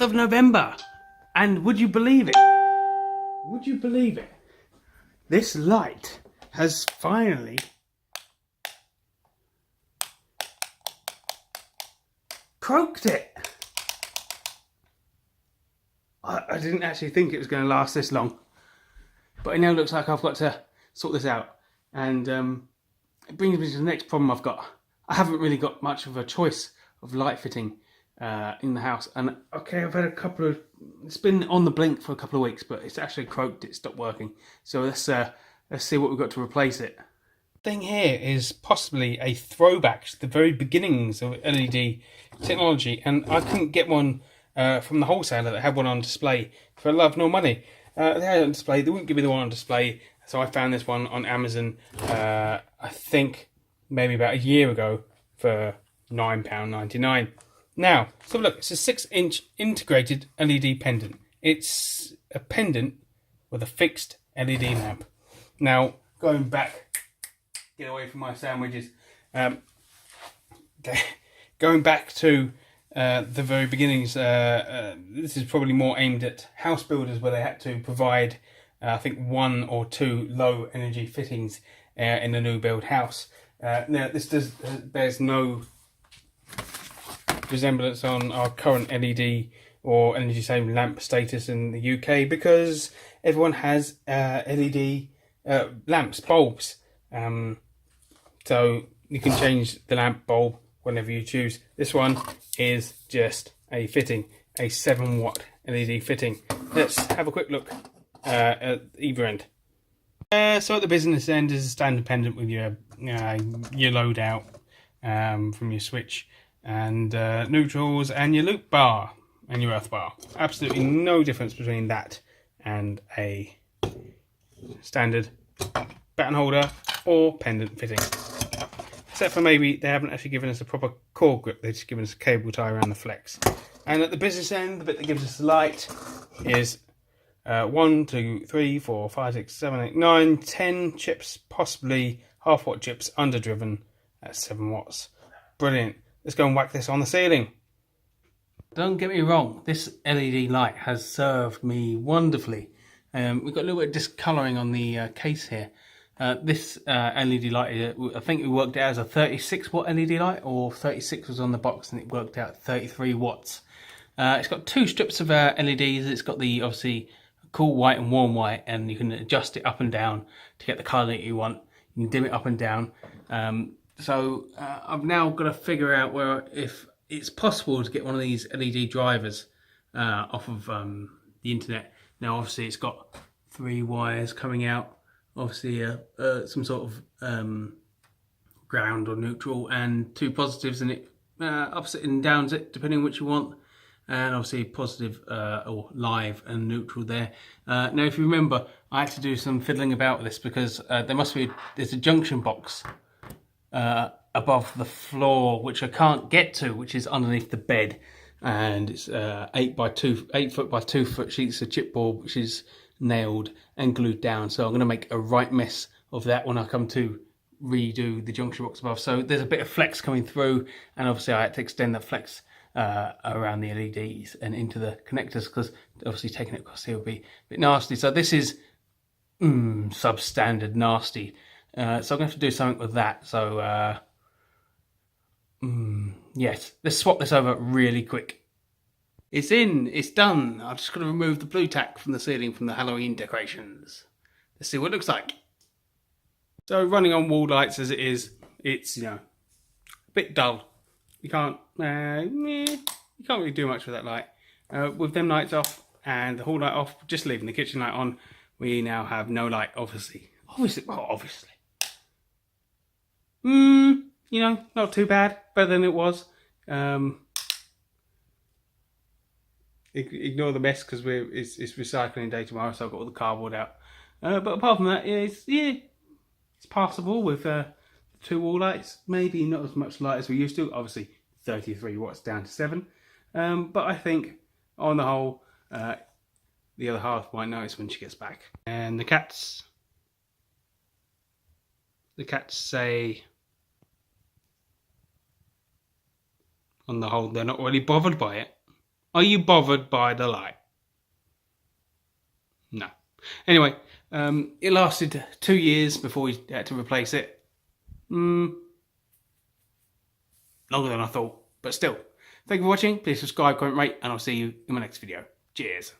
of November, and would you believe it? Would you believe it? This light has finally croaked it. I didn't actually think it was going to last this long, but it now looks like I've got to sort this out, and it brings me to the next problem I've got. I haven't really got much of a choice of light fitting in the house, and okay, I've had a couple of, it's been on the blink for a couple of weeks, but it's actually croaked, it stopped working. So let's see what we've got to replace it. Thing here is possibly a throwback to the very beginnings of LED technology, and I couldn't get one from the wholesaler that had one on display for love nor money. They had it on display, they wouldn't give me the one on display, so I found this one on Amazon, I think maybe about a year ago, for £9.99. Now, so look, it's a 6-inch integrated LED pendant. It's a pendant with a fixed LED lamp. Now, going back, get away from my sandwiches, going back to the very beginnings, this is probably more aimed at house builders where they had to provide, I think, 1 or 2 low energy fittings in a new build house. Now, this bears no resemblance on our current LED or energy saving lamp status in the UK, because everyone has LED lamps, bulbs. So you can change the lamp bulb whenever you choose. This one is just a fitting, a 7-watt LED fitting. Let's have a quick look at either end. So at the business end is a standard pendant with your load out from your switch, and neutrals, and your loop bar and your earth bar. Absolutely no difference between that and a standard baton holder or pendant fitting, except for maybe they haven't actually given us a proper cord grip, they've just given us a cable tie around the flex. And at the business end, the bit that gives us the light is 1, 2, 3, 4, 5, 6, 7, 8, 9, 10 chips, possibly half-watt chips underdriven at 7 watts. Brilliant. Let's go and whack this on the ceiling. Don't get me wrong, this LED light has served me wonderfully. We've got a little bit of discolouring on the case here. This LED light, I think we worked it out as a 36-watt LED light, or 36 was on the box and it worked out 33 watts. It's got 2 strips of LEDs. It's got the, obviously, cool white and warm white, and you can adjust it up and down to get the colour that you want. You can dim it up and down. So I've now got to figure out where, if it's possible to get one of these LED drivers off of the internet. Now obviously it's got 3 wires coming out, obviously some sort of ground or neutral, and 2 positives, and it ups it and downs it depending on which you want, and obviously positive or live and neutral there. Now if you remember, I had to do some fiddling about with this, because there's a junction box above the floor which I can't get to, which is underneath the bed, and it's 8 foot by 2 foot sheets of chipboard which is nailed and glued down. So I'm going to make a right mess of that when I come to redo the junction box above. So there's a bit of flex coming through, and obviously I had to extend that flex around the LEDs and into the connectors, because obviously taking it across here would be a bit nasty. So this is substandard nasty. So I'm going to have to do something with that. So yes, let's swap this over really quick. It's in, it's done. I'm just going to remove the blue tack from the ceiling from the Halloween decorations. Let's see what it looks like. So running on wall lights as it is, it's, a bit dull. You can't really do much with that light. With them lights off and the hall light off, just leaving the kitchen light on, we now have no light, obviously. Obviously. Not too bad. Better than it was. Ignore the mess, because it's recycling day tomorrow, so I've got all the cardboard out. But apart from that, it's passable with 2 wall lights. Maybe not as much light as we used to. Obviously, 33 watts down to 7. But I think, on the whole, the other half might notice when she gets back. And the cats say, on the whole, they're not really bothered by it. Are you bothered by the light? No. Anyway, it lasted 2 years before we had to replace it. Longer than I thought, but still. Thank you for watching. Please subscribe, comment, rate, and I'll see you in my next video. Cheers.